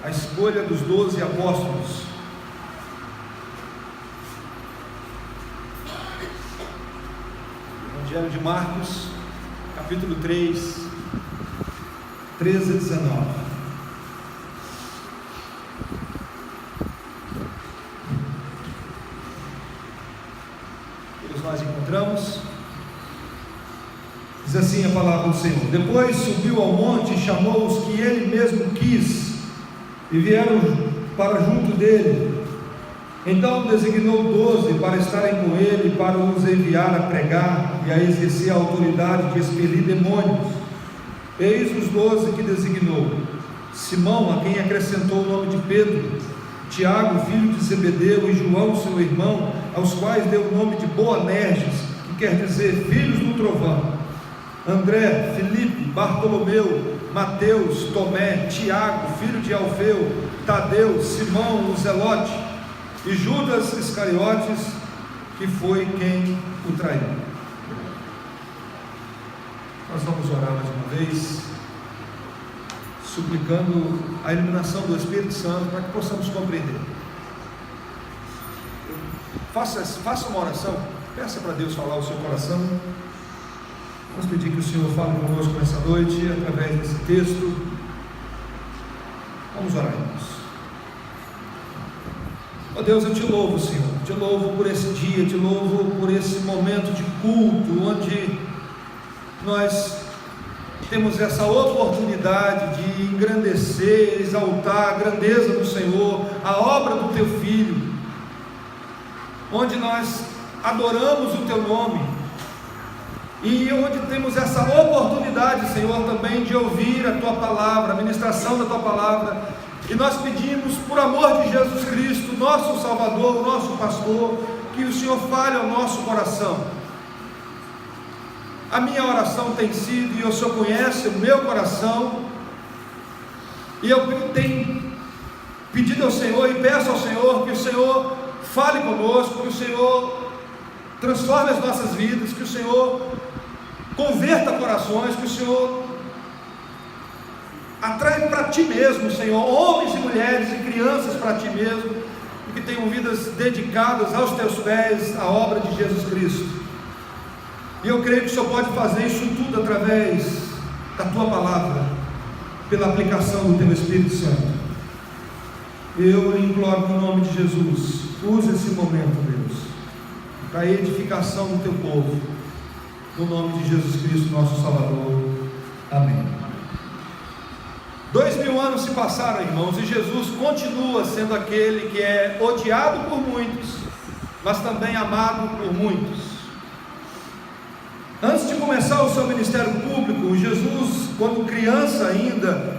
a escolha dos 12 apóstolos. Evangelho de Marcos, capítulo 3, 13 a 19. Todos nós encontramos. Diz assim a palavra do Senhor: depois subiu ao monte e chamou os que ele mesmo quis, e vieram para junto dele. Então designou 12 para estarem com ele, para os enviar a pregar e a exercer a autoridade de expelir demônios. Eis os 12 que designou: Simão, a quem acrescentou o nome de Pedro, Tiago, filho de Zebedeu, e João, seu irmão, aos quais deu o nome de Boanerges, que quer dizer filhos do trovão, André, Filipe, Bartolomeu, Mateus, Tomé, Tiago, filho de Alfeu, Tadeu, Simão, o Zelote, e Judas Iscariotes, que foi quem o traiu. Nós vamos orar mais uma vez, suplicando a iluminação do Espírito Santo para que possamos compreender. Faça uma oração, peça para Deus falar o seu coração. Vamos pedir que o Senhor fale conosco nessa noite, através desse texto. Vamos orar, irmãos. Ó Deus, eu te louvo, Senhor, te louvo por esse dia, te louvo por esse momento de culto, onde nós temos essa oportunidade de engrandecer, exaltar a grandeza do Senhor, a obra do Teu Filho, onde nós adoramos o Teu nome, e onde temos essa oportunidade, Senhor, também de ouvir a Tua palavra, a ministração da Tua palavra, e nós pedimos, por amor de Jesus Cristo, nosso Salvador, nosso pastor, que o Senhor fale ao nosso coração. A minha oração tem sido, e o Senhor conhece o meu coração, e eu tenho pedido ao Senhor e peço ao Senhor que o Senhor fale conosco, que o Senhor transforme as nossas vidas, que o Senhor converta corações, que o Senhor atrai para Ti mesmo, Senhor, homens e mulheres e crianças para Ti mesmo, e que tenham vidas dedicadas aos Teus pés, à obra de Jesus Cristo. E eu creio que o Senhor pode fazer isso tudo através da Tua palavra, pela aplicação do Teu Espírito Santo. Eu lhe imploro no nome de Jesus, use esse momento, Deus, para a edificação do Teu povo, no nome de Jesus Cristo, nosso Salvador. Amém. 2000 anos se passaram, irmãos, e Jesus continua sendo aquele que é odiado por muitos, mas também amado por muitos. Antes de começar o seu ministério público, Jesus, quando criança ainda,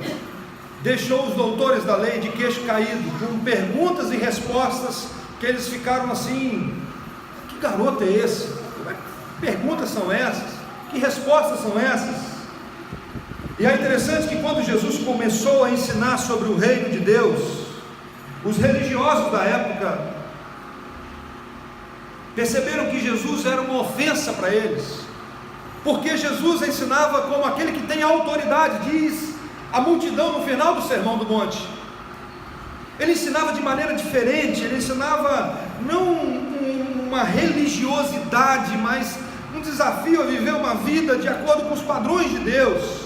deixou os doutores da lei de queixo caído, com perguntas e respostas, que eles ficaram assim: que garoto é esse? Que perguntas são essas? Que respostas são essas? E é interessante que quando Jesus começou a ensinar sobre o reino de Deus, os religiosos da época perceberam que Jesus era uma ofensa para eles, porque Jesus ensinava como aquele que tem autoridade, diz a multidão no final do Sermão do Monte. Ele ensinava de maneira diferente, ele ensinava não uma religiosidade, mas um desafio a viver uma vida de acordo com os padrões de Deus.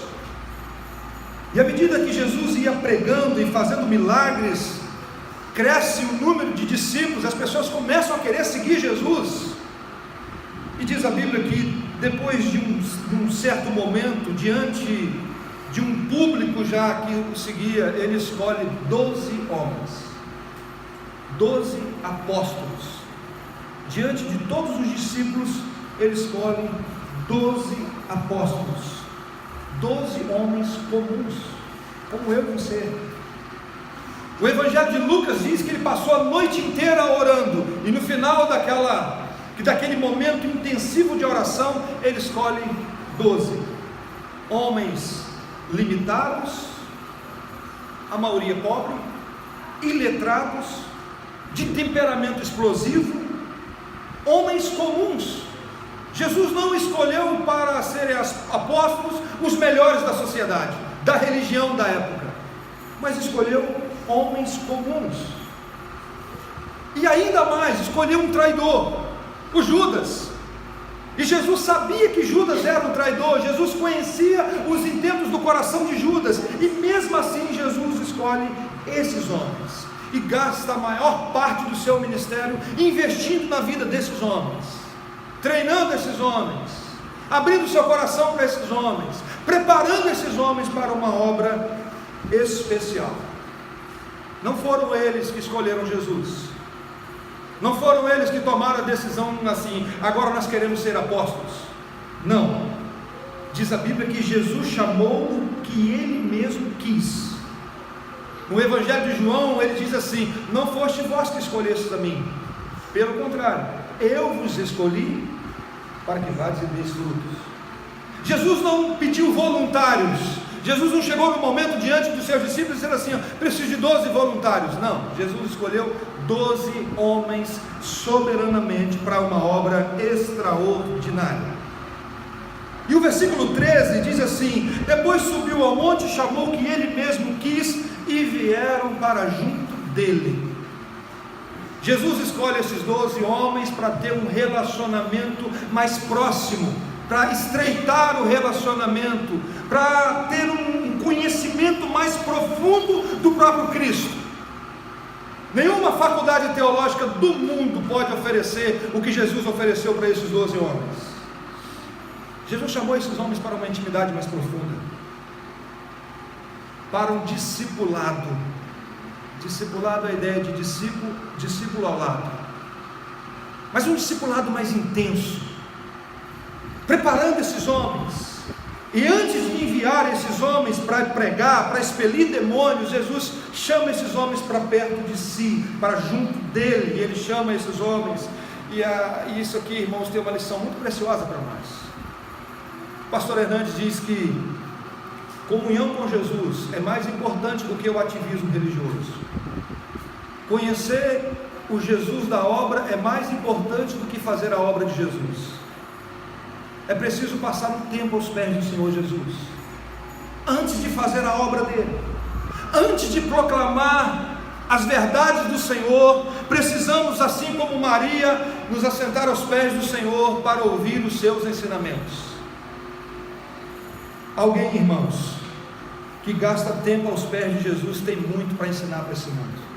E à medida que Jesus ia pregando e fazendo milagres, cresce o número de discípulos, as pessoas começam a querer seguir Jesus. E diz a Bíblia que depois de um certo momento, diante de um público já que o seguia, ele escolhe 12 homens, 12 apóstolos. Diante de todos os discípulos, ele escolhe 12 apóstolos, 12 homens comuns, como eu e você. O Evangelho de Lucas diz que ele passou a noite inteira orando, e no final daquele momento intensivo de oração, ele escolhe 12 homens limitados, a maioria pobre, iletrados, de temperamento explosivo, homens comuns. Jesus não escolheu para serem apóstolos os melhores da sociedade, da religião da época, mas escolheu homens comuns. E ainda mais, escolheu um traidor, o Judas. E Jesus sabia que Judas era um traidor, Jesus conhecia os intentos do coração de Judas, e mesmo assim Jesus escolhe esses homens, e gasta a maior parte do seu ministério investindo na vida desses homens, treinando esses homens, abrindo seu coração para esses homens, preparando esses homens para uma obra especial. Não foram eles que escolheram Jesus, não foram eles que tomaram a decisão assim, agora nós queremos ser apóstolos. Não, diz a Bíblia que Jesus chamou o que ele mesmo quis. No Evangelho de João ele diz assim: não foste vós que escolhestes a mim, pelo contrário, eu vos escolhi para que vades e deis frutos. Jesus não pediu voluntários, Jesus não chegou no momento diante dos seus discípulos dizendo assim: preciso de 12 voluntários. Não, Jesus escolheu 12 homens soberanamente para uma obra extraordinária. E o versículo 13 diz assim: depois subiu ao monte, chamou o que ele mesmo quis, e vieram para junto dele. Jesus escolhe esses 12 homens para ter um relacionamento mais próximo, para estreitar o relacionamento, para ter um conhecimento mais profundo do próprio Cristo. Nenhuma faculdade teológica do mundo pode oferecer o que Jesus ofereceu para esses 12 homens. Jesus chamou esses homens para uma intimidade mais profunda, para um discipulado. Discipulado é a ideia de discípulo ao lado, mas um discipulado mais intenso, preparando esses homens. E antes de enviar esses homens para pregar, para expelir demônios, Jesus chama esses homens para perto de si, para junto dele, e ele chama esses homens, e isso aqui, irmãos, tem uma lição muito preciosa para nós. O pastor Hernandes diz que comunhão com Jesus é mais importante do que o ativismo religioso. Conhecer o Jesus da obra é mais importante do que fazer a obra de Jesus. É preciso passar um tempo aos pés do Senhor Jesus, antes de fazer a obra dele, antes de proclamar as verdades do Senhor. Precisamos, assim como Maria, nos assentar aos pés do Senhor para ouvir os seus ensinamentos. Alguém, irmãos, que gasta tempo aos pés de Jesus tem muito para ensinar para esse mundo.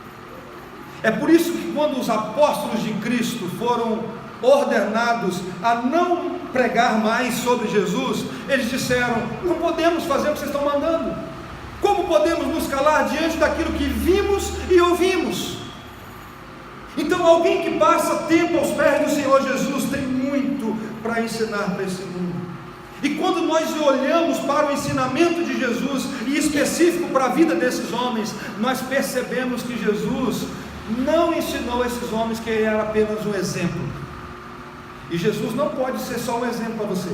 É por isso que quando os apóstolos de Cristo foram ordenados a não pregar mais sobre Jesus, eles disseram: não podemos fazer o que vocês estão mandando. Como podemos nos calar diante daquilo que vimos e ouvimos? Então alguém que passa tempo aos pés do Senhor Jesus tem muito para ensinar para esse mundo. E quando nós olhamos para o ensinamento de Jesus, e específico para a vida desses homens, nós percebemos que Jesus não ensinou esses homens que ele era apenas um exemplo. E Jesus não pode ser só um exemplo para você.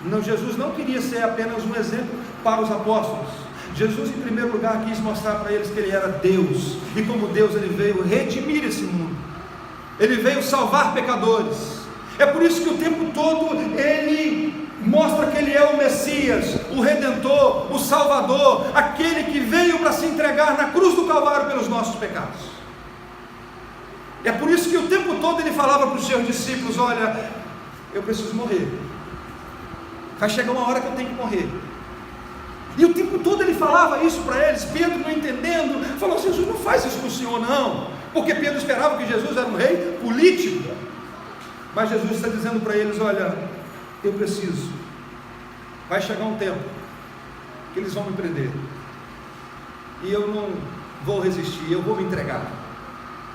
Não, Jesus não queria ser apenas um exemplo para os apóstolos. Jesus, em primeiro lugar, quis mostrar para eles que ele era Deus, e como Deus ele veio redimir esse mundo, ele veio salvar pecadores. É por isso que o tempo todo ele mostra que ele é o Messias, o Redentor, o Salvador, aquele que veio para se entregar na cruz do Calvário pelos nossos pecados. É por isso que o tempo todo ele falava para os seus discípulos: olha, eu preciso morrer, vai chegar uma hora que eu tenho que morrer. E o tempo todo ele falava isso para eles. Pedro, não entendendo, falou: Jesus, não faz isso com o Senhor não, porque Pedro esperava que Jesus era um rei político. Mas Jesus está dizendo para eles: olha, eu preciso, vai chegar um tempo que eles vão me prender, e eu não vou resistir, eu vou me entregar,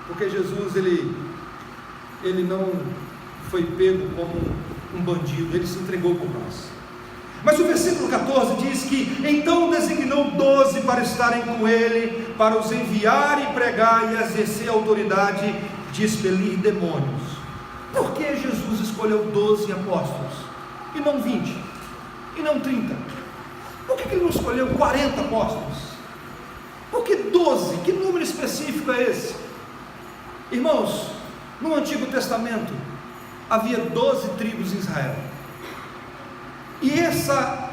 porque Jesus ele não foi pego como um bandido, ele se entregou por nós. Mas o versículo 14 diz que então designou 12 para estarem com ele, para os enviar e pregar e exercer a autoridade de expelir demônios. Por que Jesus escolheu 12 apóstolos e não 20, e não 30? Por que ele não escolheu 40 apóstolos? Por que 12? Que número específico é esse? Irmãos, no Antigo Testamento havia 12 tribos em Israel, e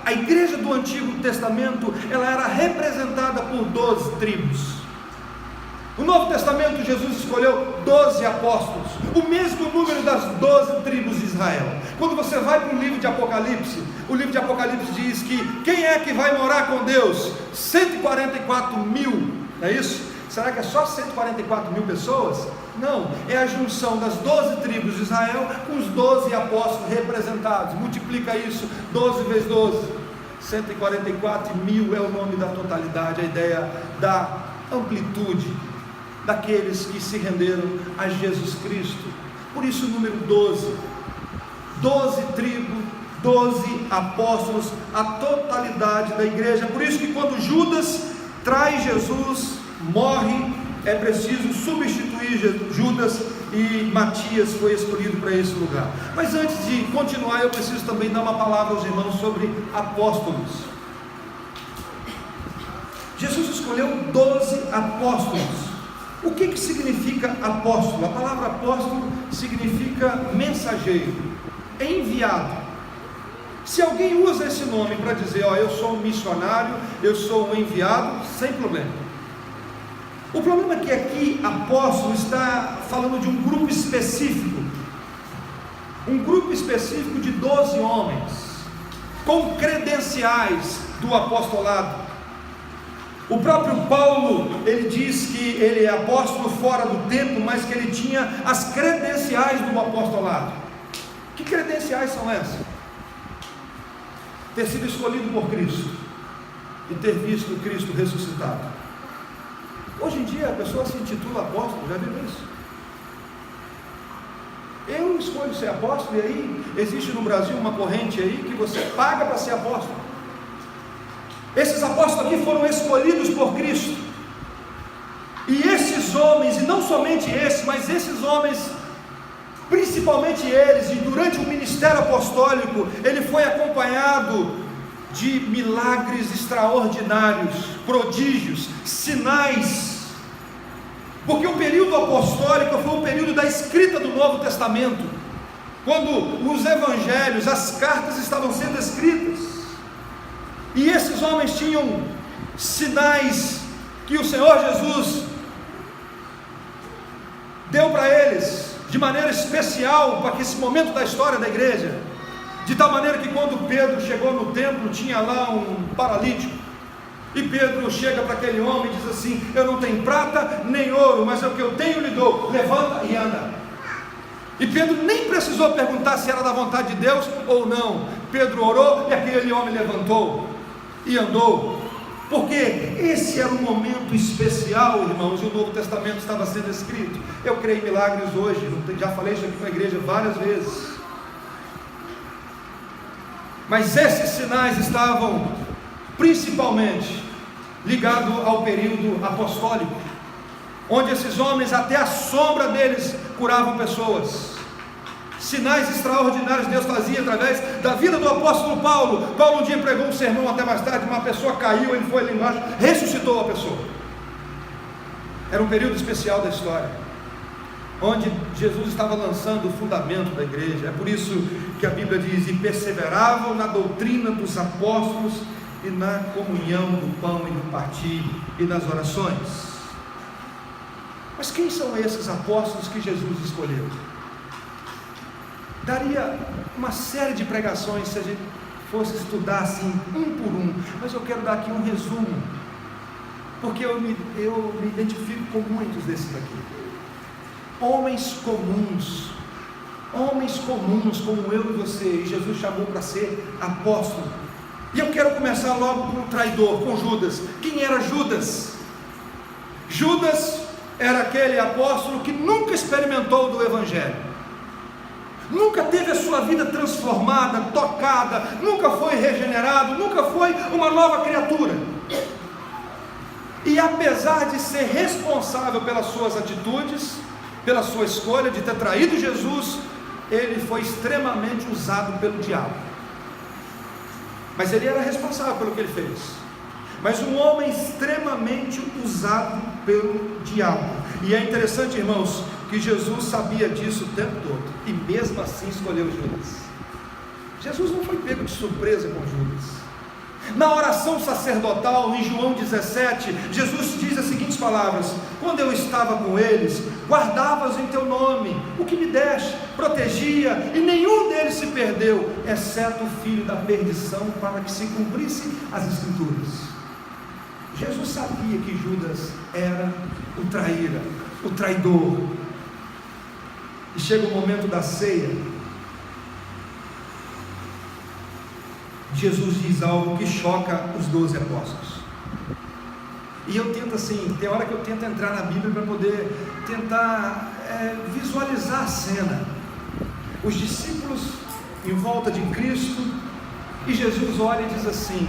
a igreja do Antigo Testamento, ela era representada por 12 tribos. No Novo Testamento, Jesus escolheu 12 apóstolos, o mesmo número das 12 tribos de Israel. Quando você vai para o livro de Apocalipse, o livro de Apocalipse diz que quem é que vai morar com Deus? 144 mil, não é isso? Será que é só 144 mil pessoas? Não, é a junção das 12 tribos de Israel com os 12 apóstolos representados. Multiplica isso, 12 vezes 12, 144 mil é o nome da totalidade, a ideia da amplitude daqueles que se renderam a Jesus Cristo. Por isso o número 12, 12 tribos, 12 apóstolos, a totalidade da igreja. Por isso que quando Judas trai Jesus, morre, é preciso substituir Judas, e Matias foi escolhido para esse lugar. Mas antes de continuar, eu preciso também dar uma palavra aos irmãos sobre apóstolos. Jesus escolheu 12 apóstolos. O que significa apóstolo? A palavra apóstolo significa mensageiro, enviado. Se alguém usa esse nome para dizer, eu sou um missionário, eu sou um enviado, sem problema. O problema é que aqui apóstolo está falando de um grupo específico, de 12 homens, com credenciais do apostolado. O próprio Paulo, ele diz que ele é apóstolo fora do tempo, mas que ele tinha as credenciais do apostolado. Que credenciais são essas? Ter sido escolhido por Cristo e ter visto Cristo ressuscitado. Hoje em dia a pessoa se intitula apóstolo, já viu isso? Eu escolho ser apóstolo, e aí existe no Brasil uma corrente aí que você paga para ser apóstolo. Esses apóstolos aqui foram escolhidos por Cristo, e esses homens, e não somente esses, mas esses homens, principalmente eles, e durante o ministério apostólico, ele foi acompanhado de milagres extraordinários, prodígios, sinais, porque o período apostólico foi o período da escrita do Novo Testamento, quando os evangelhos, as cartas estavam sendo escritas, e esses homens tinham sinais que o Senhor Jesus deu para eles, de maneira especial, para esse momento da história da igreja, de tal maneira que quando Pedro chegou no templo, tinha lá um paralítico, e Pedro chega para aquele homem e diz assim: eu não tenho prata nem ouro, mas é o que eu tenho lhe dou, levanta e anda. E Pedro nem precisou perguntar se era da vontade de Deus ou não. Pedro orou e aquele homem levantou e andou, porque esse era um momento especial, irmãos, e o Novo Testamento estava sendo escrito. Eu creio em milagres hoje, já falei isso aqui para a igreja várias vezes, mas esses sinais estavam principalmente ligados ao período apostólico, onde esses homens, até a sombra deles, curavam pessoas. Sinais extraordinários Deus fazia através da vida do apóstolo Paulo. Paulo um dia pregou um sermão até mais tarde, uma pessoa caiu, ele foi ali embaixo, ressuscitou a pessoa. Era um período especial da história, onde Jesus estava lançando o fundamento da igreja. É por isso que a Bíblia diz: e perseveravam na doutrina dos apóstolos, e na comunhão do pão e do partir, e nas orações. Mas quem são esses apóstolos que Jesus escolheu? Daria uma série de pregações se a gente fosse estudar assim, um por um, mas eu quero dar aqui um resumo, porque eu me identifico com muitos desses aqui. Homens comuns como eu e você, e Jesus chamou para ser apóstolo. E eu quero começar logo com o traidor, com Judas. Quem era Judas? Judas era aquele apóstolo que nunca experimentou do Evangelho, nunca teve a sua vida transformada, tocada, nunca foi regenerado, nunca foi uma nova criatura. E apesar de ser responsável pelas suas atitudes, pela sua escolha de ter traído Jesus, ele foi extremamente usado pelo diabo. Mas ele era responsável pelo que ele fez. Mas um homem extremamente usado pelo diabo. E é interessante, irmãos, que Jesus sabia disso o tempo todo, e mesmo assim escolheu Judas. Jesus não foi pego de surpresa com Judas. Na oração sacerdotal, em João 17, Jesus diz as seguintes palavras: palavras: quando eu estava com eles, guardava-os em teu nome, o que me deste, protegia, e nenhum deles se perdeu, exceto o filho da perdição, para que se cumprisse as Escrituras. Jesus sabia que Judas era o traíra, o traidor. E chega o momento da ceia, Jesus diz algo que choca os 12 apóstolos. E eu tento assim, tem hora que eu tento entrar na Bíblia para poder tentar visualizar a cena. Os discípulos em volta de Cristo, e Jesus olha e diz assim: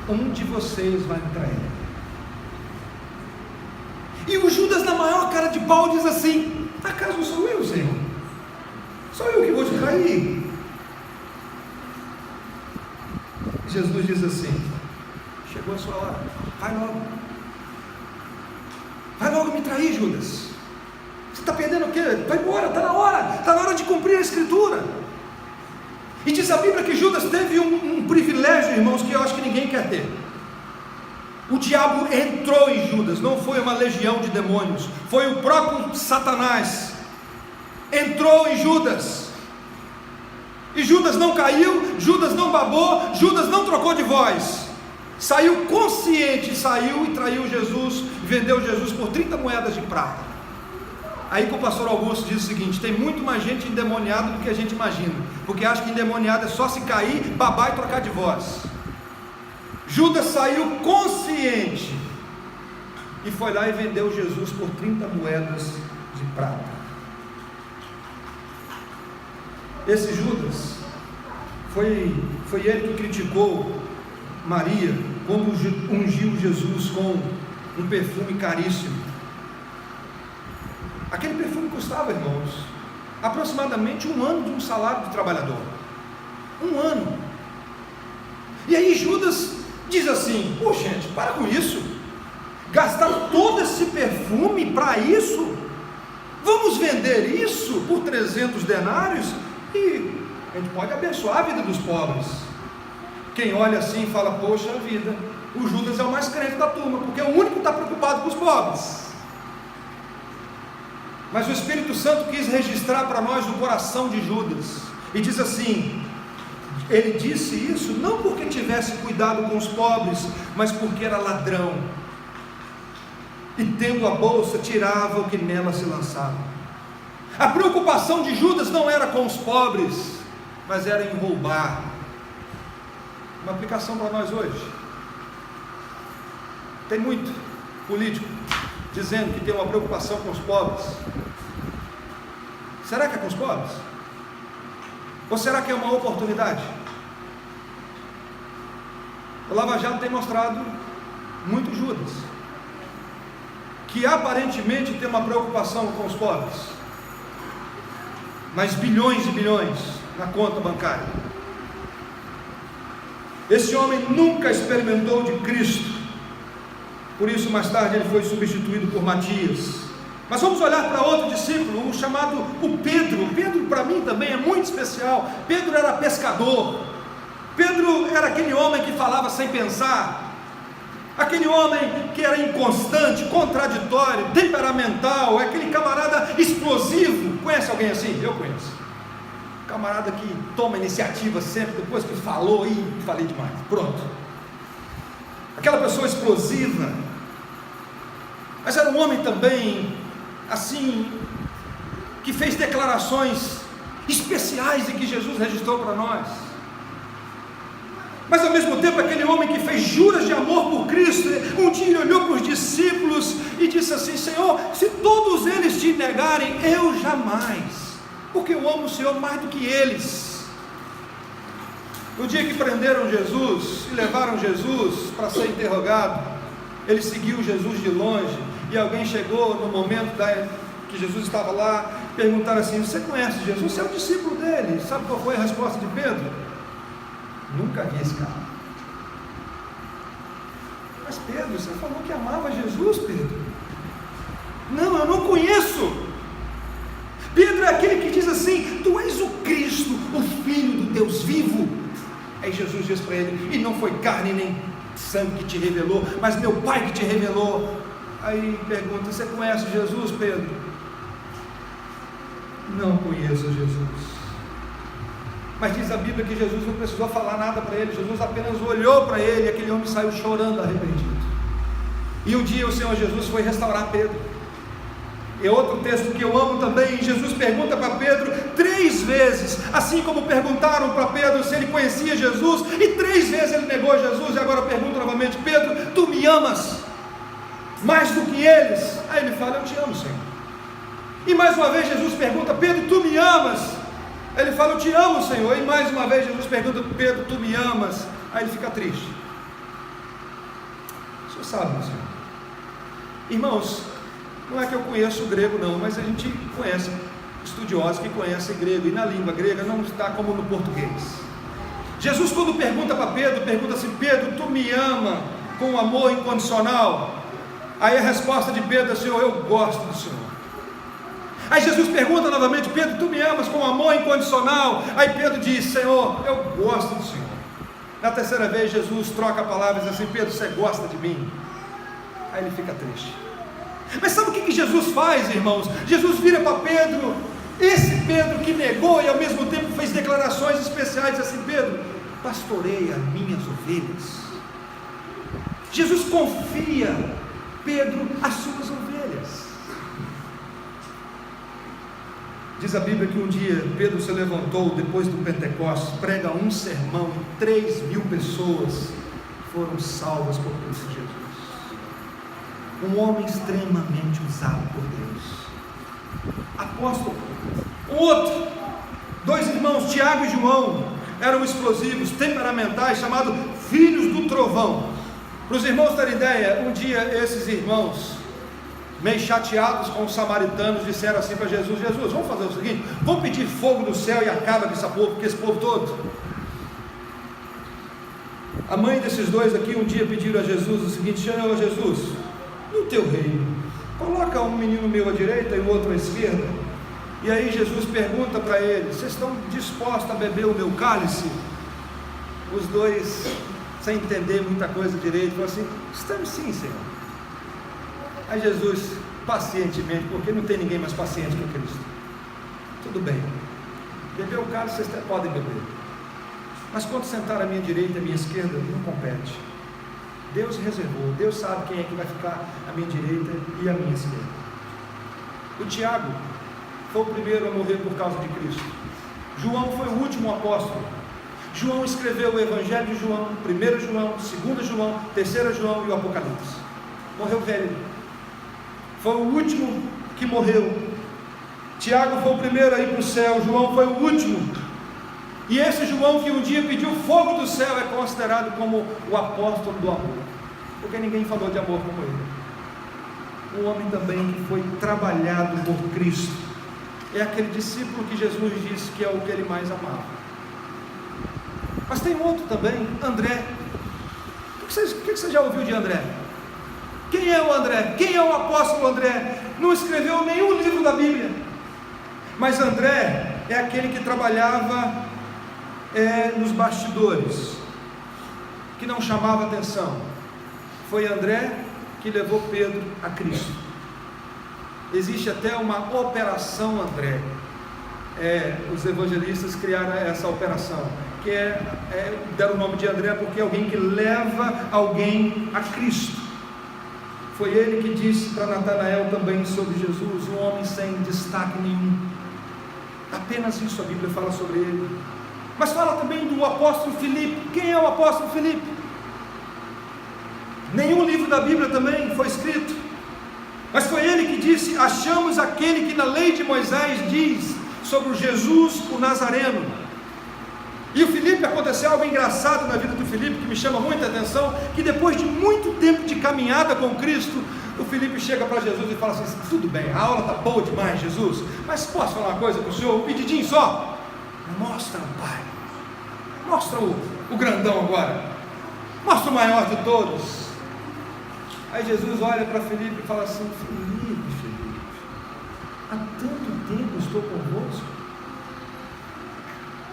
um de vocês vai me trair. E o Judas, na maior cara de pau, diz assim: acaso não sou eu, Senhor? Sou eu que vou te trair. Jesus diz assim: chegou a sua hora, vai logo me trair, Judas. Você está perdendo o quê? Vai embora, está na hora de cumprir a Escritura. E diz a Bíblia que Judas teve um privilégio, irmãos, que eu acho que ninguém quer ter. O diabo entrou em Judas, não foi uma legião de demônios, foi o próprio Satanás, entrou em Judas. E Judas não caiu, Judas não babou, Judas não trocou de voz, saiu consciente, saiu e traiu Jesus, vendeu Jesus por 30 moedas de prata. Aí que o pastor Augusto diz o seguinte: tem muito mais gente endemoniada do que a gente imagina, porque acha que endemoniado é só se cair, babar e trocar de voz. Judas saiu consciente e foi lá e vendeu Jesus por 30 moedas de prata. Esse Judas foi ele que criticou Maria quando ungiu Jesus com um perfume caríssimo. Aquele perfume custava, irmãos, aproximadamente 1 ano de um salário de trabalhador. 1 ano. E aí Judas diz assim: pô, gente, para com isso, gastaram todo esse perfume para isso? Vamos vender isso por 300 denários e a gente pode abençoar a vida dos pobres. Quem olha assim fala: poxa vida, o Judas é o mais crente da turma, porque é o único que está preocupado com os pobres. Mas o Espírito Santo quis registrar para nós o coração de Judas, e diz assim: ele disse isso não porque tivesse cuidado com os pobres, mas porque era ladrão, e tendo a bolsa, tirava o que nela se lançava. A preocupação de Judas não era com os pobres, mas era em roubar. Uma aplicação para nós hoje. Tem muito político dizendo que tem uma preocupação com os pobres. Será que é com os pobres? Ou será que é uma oportunidade? O Lava Jato tem mostrado muito Judas, que aparentemente tem uma preocupação com os pobres, mas bilhões e bilhões na conta bancária. Esse homem nunca experimentou de Cristo, por isso mais tarde ele foi substituído por Matias. Mas vamos olhar para outro discípulo, o chamado o Pedro. Pedro para mim também é muito especial. Pedro era pescador. Pedro era aquele homem que falava sem pensar, aquele homem que era inconstante, contraditório, temperamental, aquele camarada explosivo. Conhece alguém assim? Eu conheço. Camarada que toma iniciativa sempre, depois que falou, e falei demais, pronto. Aquela pessoa explosiva. Mas era um homem também, assim, que fez declarações especiais e que Jesus registrou para nós. Mas ao mesmo tempo, aquele homem que fez juras de amor por Cristo, um dia ele olhou para os discípulos e disse assim: Senhor, se todos eles te negarem, eu jamais, porque eu amo o Senhor mais do que eles. No dia que prenderam Jesus e levaram Jesus para ser interrogado, ele seguiu Jesus de longe, e alguém chegou no momento que Jesus estava lá, perguntaram assim: você conhece Jesus? Você é o discípulo dele. Sabe qual foi a resposta de Pedro? Nunca vi esse cara. Mas Pedro, você falou que amava Jesus, Pedro. Não, eu não conheço. Pedro é aquele que diz assim: tu és o Cristo, o Filho do Deus vivo. Aí Jesus diz para ele: e não foi carne nem sangue que te revelou, mas meu Pai que te revelou. Aí pergunta: você conhece Jesus, Pedro? Não conheço Jesus. Mas diz a Bíblia que Jesus não precisou falar nada para ele, Jesus apenas olhou para ele e aquele homem saiu chorando arrependido. E um dia o Senhor Jesus foi restaurar Pedro. E outro texto que eu amo também, Jesus pergunta para Pedro 3 vezes, assim como perguntaram para Pedro se ele conhecia Jesus, e 3 vezes ele negou Jesus, e agora pergunta novamente: Pedro, tu me amas mais do que eles? Aí ele fala: eu te amo, Senhor. E mais uma vez Jesus pergunta: Pedro, tu me amas? Aí ele fala: eu te amo, Senhor. E mais uma vez Jesus pergunta: Pedro, tu me amas? Aí ele fica triste. O senhor sabe, meu Senhor. Irmãos, não é que eu conheço o grego não, mas a gente conhece estudiosos que conhecem grego, e na língua grega não está como no português. Jesus, quando pergunta para Pedro, pergunta assim: Pedro, tu me ama com amor incondicional? Aí a resposta de Pedro é: Senhor, eu gosto do Senhor. Aí Jesus pergunta novamente: Pedro, tu me amas com amor incondicional? Aí Pedro diz: Senhor, eu gosto do Senhor. Na terceira vez Jesus troca palavras assim: Pedro, você gosta de mim? Aí ele fica triste. Mas sabe o que Jesus faz, irmãos? Jesus vira para Pedro, esse Pedro que negou e ao mesmo tempo fez declarações especiais, assim: Pedro, pastoreia minhas ovelhas. Jesus confia, Pedro, as suas ovelhas. Diz a Bíblia que um dia Pedro se levantou depois do Pentecostes, prega um sermão e 3.000 pessoas foram salvas por Cristo Jesus. Um homem extremamente usado por Deus. Apóstolo. Outro, 2 irmãos, Tiago e João, eram explosivos, temperamentais, chamados filhos do trovão. Para os irmãos terem ideia, um dia esses irmãos, meio chateados com os samaritanos, disseram assim para Jesus: Jesus, vamos fazer o seguinte, vamos pedir fogo do céu e acaba com esse povo todo. A mãe desses 2 aqui um dia pediram a Jesus o seguinte: Senhor Jesus, no teu reino, coloca um menino meu à direita e o outro à esquerda. E aí Jesus pergunta para eles: vocês estão dispostos a beber o meu cálice? Os 2, sem entender muita coisa direito, falam assim: estamos sim, Senhor. Aí Jesus, pacientemente, porque não tem ninguém mais paciente que Cristo: tudo bem, beber o cálice vocês até podem beber, mas quando sentar à minha direita e à minha esquerda, não compete. Deus reservou, Deus sabe quem é que vai ficar à minha direita e à minha esquerda. O Tiago foi o primeiro a morrer por causa de Cristo. João foi o último apóstolo. João escreveu o Evangelho de João, 1 João, 2 João, 3 João e o Apocalipse. Morreu velho. Foi o último que morreu. Tiago foi o primeiro a ir para o céu, João foi o último. E esse João que um dia pediu fogo do céu é considerado como o apóstolo do amor, porque ninguém falou de amor como ele. Um homem também que foi trabalhado por Cristo, é aquele discípulo que Jesus disse que é o que ele mais amava. Mas tem outro também, André. O que você já ouviu de André? Quem é o André? Quem é o apóstolo André? Não escreveu nenhum livro da Bíblia, mas André é aquele que trabalhava nos bastidores, que não chamava atenção. Foi André que levou Pedro a Cristo. Existe até uma operação André. Os evangelistas criaram essa operação, que deram o nome de André porque é alguém que leva alguém a Cristo. Foi ele que disse para Natanael também sobre Jesus, um homem sem destaque nenhum. Apenas isso a Bíblia fala sobre ele. Mas fala também do apóstolo Filipe. Quem é o apóstolo Filipe? Nenhum livro da Bíblia também foi escrito, mas foi ele que disse: achamos aquele que na lei de Moisés diz sobre o Jesus, o Nazareno. E o Filipe, aconteceu algo engraçado na vida do Filipe, que me chama muita atenção, que depois de muito tempo de caminhada com Cristo, o Filipe chega para Jesus e fala assim: tudo bem, a aula está boa demais, Jesus, mas posso falar uma coisa para o senhor, um pedidinho só? Mostra o Pai, mostra o grandão agora, mostra o maior de todos. Aí Jesus olha para Filipe e fala assim: Filipe, há tanto tempo estou convosco,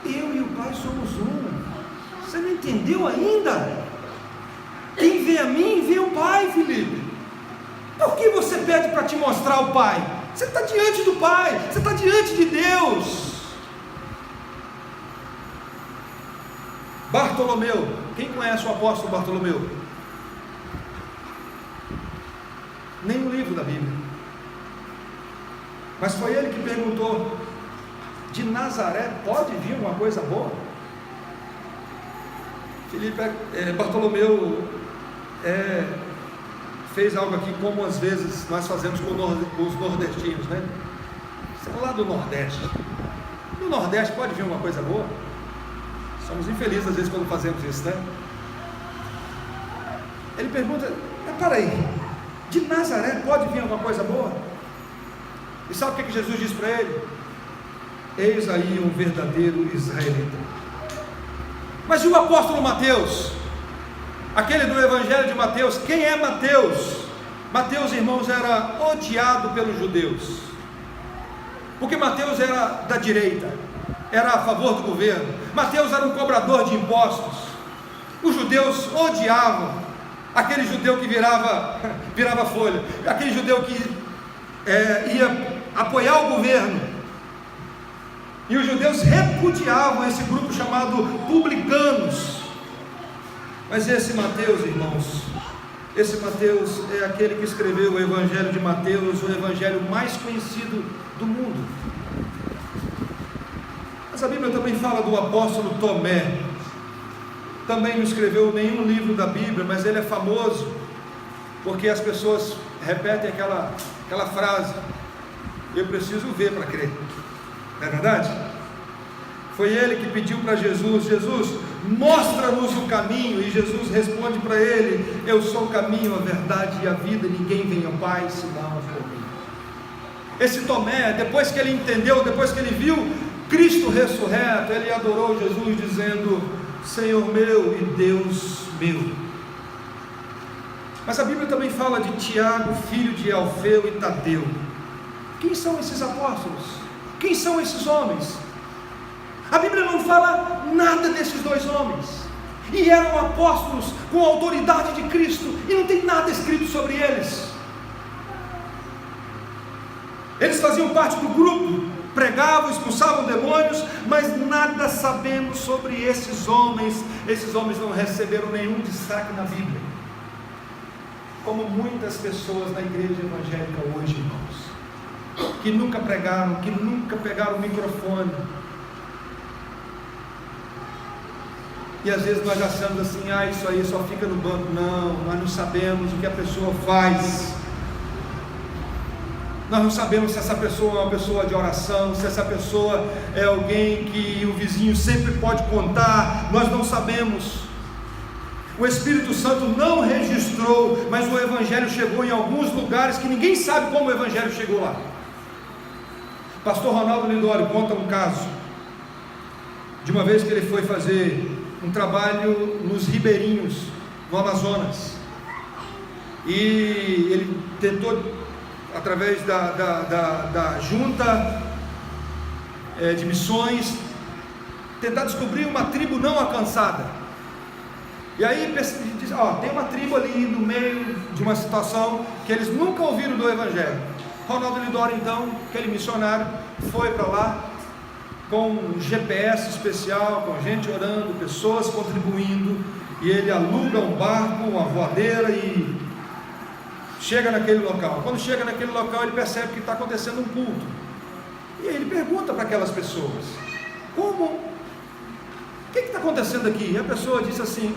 eu e o Pai somos um, você não entendeu ainda? Quem vê a mim, vê o Pai, Filipe. O que você pede para te mostrar o Pai? Você está diante do Pai, você está diante de Deus. Bartolomeu, quem conhece o apóstolo Bartolomeu? Nem no livro da Bíblia, mas foi ele que perguntou: de Nazaré pode vir uma coisa boa? Bartolomeu fez algo aqui, como às vezes nós fazemos com os nordestinos, né? Você é lá do Nordeste. No Nordeste pode vir uma coisa boa? Somos infelizes às vezes quando fazemos isso, né? Ele pergunta: peraí, de Nazaré pode vir alguma coisa boa? E sabe o que Jesus diz para ele? Eis aí um verdadeiro israelita. Mas e o apóstolo Mateus? Aquele do evangelho de Mateus. Quem é Mateus? Mateus, irmãos, era odiado pelos judeus, porque Mateus era da direita, era a favor do governo. Mateus era um cobrador de impostos. Os judeus odiavam aquele judeu que virava folha, aquele judeu que ia apoiar o governo. E os judeus repudiavam esse grupo chamado publicanos. Mas esse Mateus, irmãos, esse Mateus é aquele que escreveu o evangelho de Mateus, o evangelho mais conhecido do mundo. Mas a Bíblia também fala do apóstolo Tomé. Também não escreveu nenhum livro da Bíblia, mas ele é famoso porque as pessoas repetem aquela frase: eu preciso ver para crer. Não é verdade? Foi ele que pediu para Jesus: Jesus, mostra-nos o caminho. E Jesus responde para ele: eu sou o caminho, a verdade e a vida, ninguém vem ao Pai senão por mim. Esse Tomé, depois que ele entendeu, depois que ele viu Cristo ressurreto, ele adorou Jesus dizendo: Senhor meu e Deus meu. Mas a Bíblia também fala de Tiago, filho de Alfeu e Tadeu. Quem são esses apóstolos? Quem são esses homens? A Bíblia não fala nada desses dois homens, e eram apóstolos com a autoridade de Cristo, e não tem nada escrito sobre eles. Eles faziam parte do grupo, pregavam, expulsavam demônios, mas nada sabemos sobre esses homens. Esses homens não receberam nenhum destaque na Bíblia, como muitas pessoas na igreja evangélica hoje, irmãos, que nunca pregaram, que nunca pegaram o microfone, e às vezes nós achamos assim: isso aí só fica no banco. Não, nós não sabemos o que a pessoa faz, nós não sabemos se essa pessoa é uma pessoa de oração, se essa pessoa é alguém que o vizinho sempre pode contar, nós não sabemos. O Espírito Santo não registrou, mas o Evangelho chegou em alguns lugares que ninguém sabe como o Evangelho chegou lá. Pastor Ronaldo Lindori conta um caso de uma vez que ele foi fazer um trabalho nos ribeirinhos, no Amazonas, e ele tentou, através da junta de missões, tentar descobrir uma tribo não alcançada. E aí diz: tem uma tribo ali no meio de uma situação que eles nunca ouviram do Evangelho. Ronaldo Lindori, então, aquele missionário, foi para lá com um GPS especial, com gente orando, pessoas contribuindo, e ele aluga um barco, uma voadeira, e chega naquele local. Quando chega naquele local, ele percebe que está acontecendo um culto, e aí ele pergunta para aquelas pessoas: o que está acontecendo aqui? E a pessoa disse assim: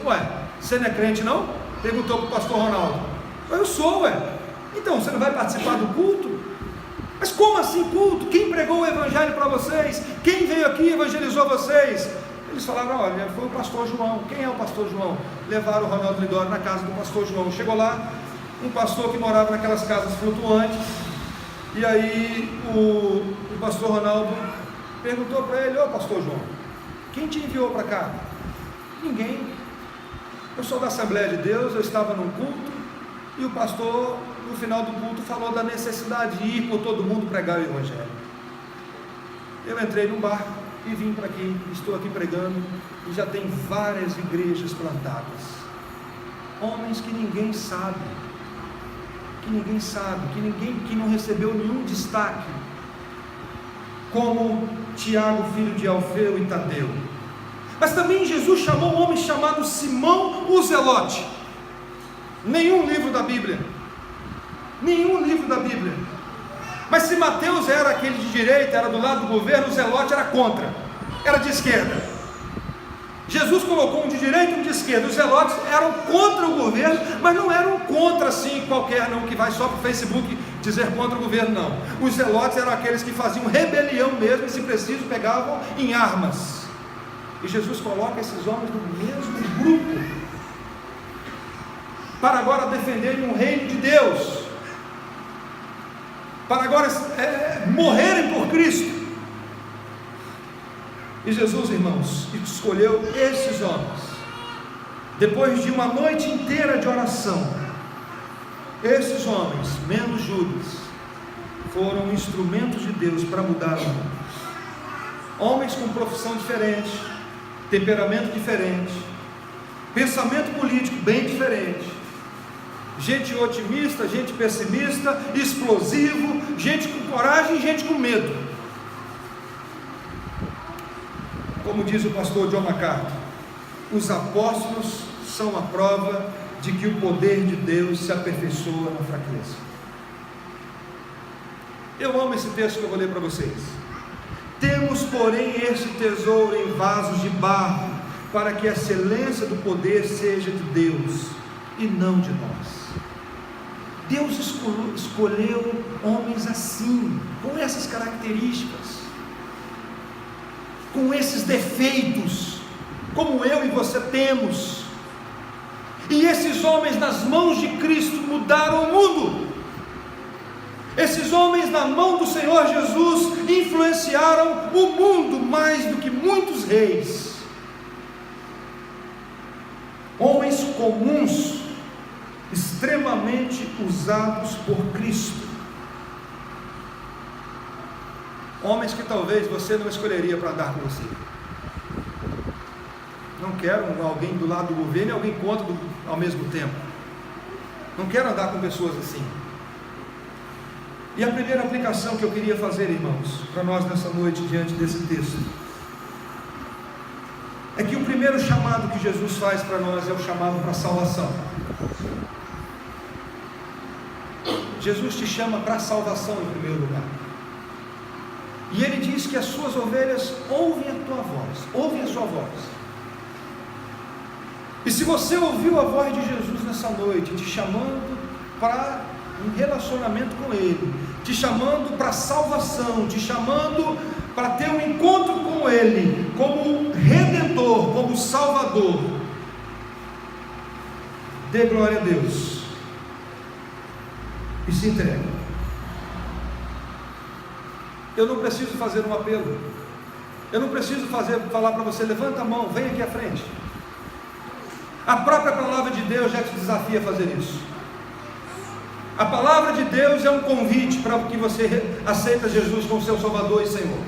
você não é crente não? Perguntou para o pastor Ronaldo. Eu sou, então você não vai participar do culto? Mas como assim culto? Quem pregou o evangelho para vocês? Quem veio aqui e evangelizou vocês? Eles falaram: olha, foi o pastor João. Quem é o pastor João? Levaram o Ronaldo Lindori na casa do pastor João. Chegou lá, um pastor que morava naquelas casas flutuantes, e aí o pastor Ronaldo perguntou para ele: pastor João, quem te enviou para cá? Ninguém. Eu sou da Assembleia de Deus, eu estava num culto, e o pastor, no final do culto, falou da necessidade de ir por todo mundo pregar o Evangelho. Eu entrei num barco e vim para aqui, estou aqui pregando, e já tem várias igrejas plantadas. Homens que ninguém sabe, que ninguém sabe, que não recebeu nenhum destaque, como Tiago, filho de Alfeu, e Tadeu. Mas também Jesus chamou um homem chamado Simão o Zelote. Nenhum livro da Bíblia. Mas se Mateus era aquele de direita, era do lado do governo, o Zelote era contra, era de esquerda. Jesus colocou um de direita e um de esquerda. Os zelotes eram contra o governo, mas não eram contra assim qualquer, não, que vai só para o Facebook dizer contra o governo, não. Os zelotes eram aqueles que faziam rebelião mesmo, e se preciso pegavam em armas. E Jesus coloca esses homens no mesmo grupo, para agora defenderem o reino de Deus, para agora morrerem por Cristo. E Jesus, irmãos, escolheu esses homens, depois de uma noite inteira de oração. Esses homens, menos Judas, foram instrumentos de Deus para mudar o mundo. Homens com profissão diferente, temperamento diferente, pensamento político bem diferente, gente otimista, gente pessimista, explosivo, gente com coragem e gente com medo. Como diz o pastor John MacArthur, os apóstolos são a prova de que o poder de Deus se aperfeiçoa na fraqueza. Eu amo esse texto que eu vou ler para vocês. Temos, porém, este tesouro em vasos de barro, para que a excelência do poder seja de Deus e não de nós. Deus escolheu homens assim, com essas características, com esses defeitos, como eu e você temos. E esses homens nas mãos de Cristo mudaram o mundo. Esses homens na mão do Senhor Jesus influenciaram o mundo mais do que muitos reis. Homens comuns, extremamente usados por Cristo. Homens que talvez você não escolheria para andar com você. Não quero alguém do lado do governo e alguém contra ao mesmo tempo. Não quero andar com pessoas assim. E a primeira aplicação que eu queria fazer, irmãos, para nós nessa noite, diante desse texto, é que o primeiro chamado que Jesus faz para nós é o chamado para a salvação. Jesus te chama para a salvação em primeiro lugar. E Ele diz que as suas ovelhas ouvem a tua voz, ouvem a sua voz. E se você ouviu a voz de Jesus nessa noite, te chamando para um relacionamento com Ele, te chamando para a salvação, te chamando para ter um encontro com Ele, como Redentor, como Salvador, dê glória a Deus e se entregue. Eu não preciso fazer um apelo, eu não preciso falar para você, levanta a mão, vem aqui à frente. A própria palavra de Deus já te desafia a fazer isso. A palavra de Deus é um convite para que você aceite Jesus como seu Salvador e Senhor,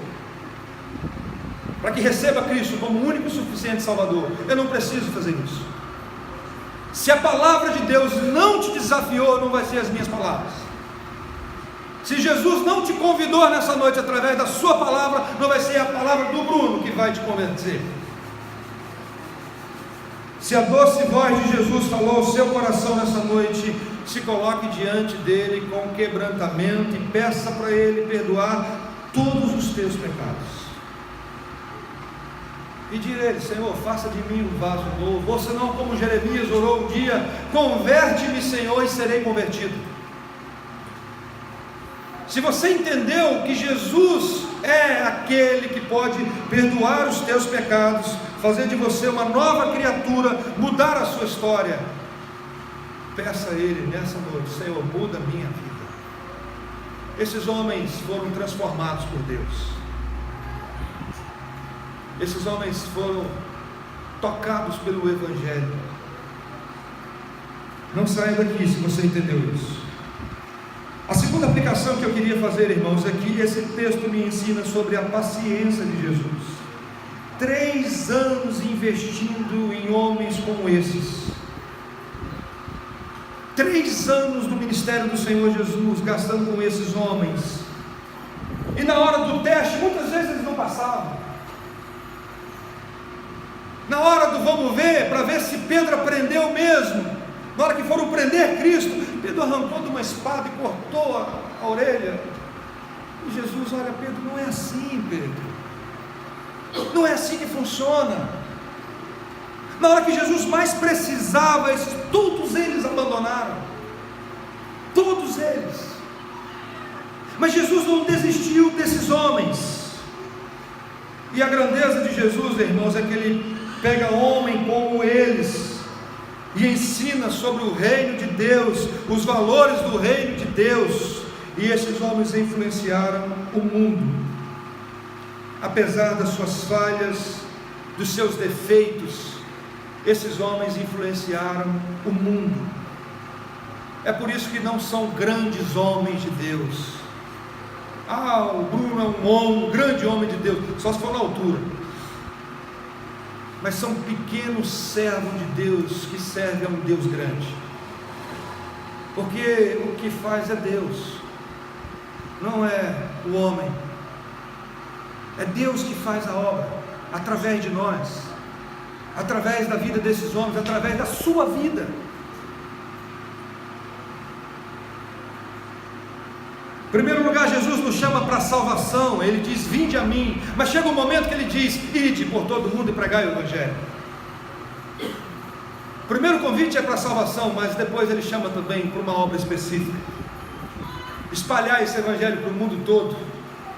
para que receba Cristo como o único e suficiente Salvador. Eu não preciso fazer isso. Se a palavra de Deus não te desafiou, não vai ser as minhas palavras. Se Jesus não te convidou nessa noite através da sua palavra, não vai ser a palavra do Bruno que vai te convencer. Se a doce voz de Jesus falou ao seu coração nessa noite, se coloque diante dele com quebrantamento e peça para ele perdoar todos os teus pecados. Pedir a ele: Senhor, faça de mim um vaso novo. Ou senão, como Jeremias orou um dia: converte-me, Senhor, e serei convertido. Se você entendeu que Jesus é aquele que pode perdoar os teus pecados, fazer de você uma nova criatura, mudar a sua história, peça a Ele nessa noite: Senhor, muda a minha vida. Esses homens foram transformados por Deus. Esses homens foram tocados pelo Evangelho. Não saia daqui se você entendeu isso. A segunda aplicação que eu queria fazer, irmãos, é que esse texto me ensina sobre a paciência de Jesus. 3 anos investindo em homens como esses. 3 anos do ministério do Senhor Jesus, gastando com esses homens, e na hora do teste, muitas vezes eles não passavam. Na hora do vamos ver, para ver se Pedro aprendeu mesmo, na hora que foram prender Cristo, Pedro arrancou de uma espada e cortou a orelha. E Jesus, olha, Pedro, não é assim, Pedro, não é assim que funciona. Na hora que Jesus mais precisava, todos eles abandonaram, todos eles. Mas Jesus não desistiu desses homens. E a grandeza de Jesus, irmãos, é que Ele pega homem como eles e ensina sobre o reino de Deus, os valores do reino de Deus. E esses homens influenciaram o mundo, apesar das suas falhas, dos seus defeitos. Esses homens influenciaram o mundo. É por isso que não são grandes homens de Deus. O Bruno é um grande homem de Deus, só se for na altura. Mas são pequenos servos de Deus que servem a um Deus grande. Porque o que faz é Deus, não é o homem. É Deus que faz a obra através de nós, através da vida desses homens, através da sua vida. Em primeiro lugar, Jesus nos chama para a salvação. Ele diz, vinde a mim. Mas chega um momento que Ele diz, ide por todo mundo e pregai o Evangelho. O primeiro convite é para a salvação, mas depois Ele chama também para uma obra específica: espalhar esse Evangelho para o mundo todo,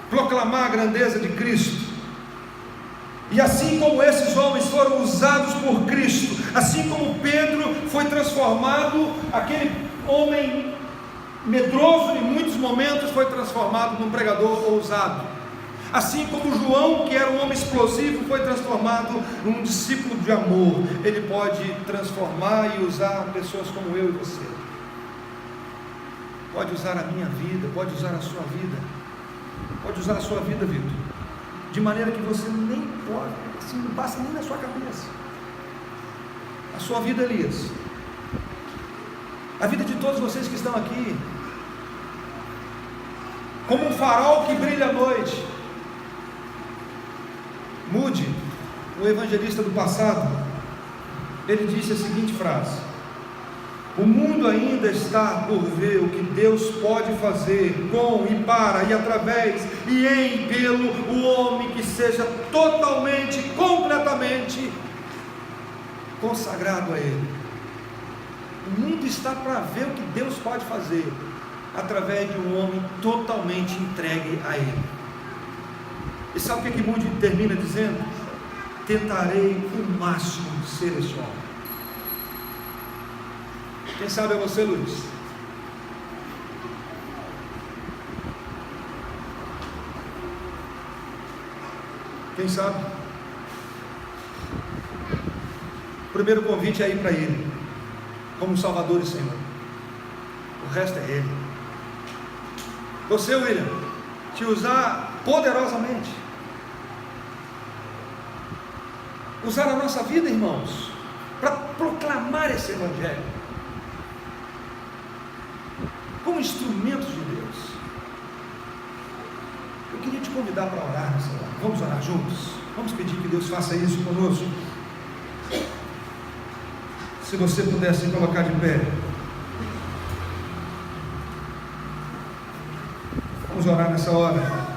proclamar a grandeza de Cristo. E assim como esses homens foram usados por Cristo, assim como Pedro foi transformado, aquele homem medroso em muitos momentos foi transformado num pregador ousado. Assim como João, que era um homem explosivo, foi transformado num discípulo de amor. Ele pode transformar e usar pessoas como eu e você. Pode usar a minha vida, pode usar a sua vida, pode usar a sua vida, Vitor, de maneira que você nem pode, assim, não passa nem na sua cabeça. A sua vida, Elias, a vida de todos vocês que estão aqui, como um farol que brilha à noite. Moody, o evangelista do passado, ele disse a seguinte frase: o mundo ainda está por ver o que Deus pode fazer com e para e através e em pelo o homem que seja totalmente, completamente consagrado a Ele. O mundo está para ver o que Deus pode fazer através de um homem totalmente entregue a Ele. E sabe o que Moody termina dizendo? Tentarei o máximo de ser este homem. Quem sabe é você, Luiz? Quem sabe? O primeiro convite é ir para Ele, como Salvador e Senhor. O resto é Ele. Você, William, te usar poderosamente. Usar a nossa vida, irmãos, para proclamar esse Evangelho, como instrumentos de Deus. Eu queria te convidar para orar nessa hora. Vamos orar juntos? Vamos pedir que Deus faça isso conosco. Se você pudesse colocar de pé. Vamos orar nessa hora.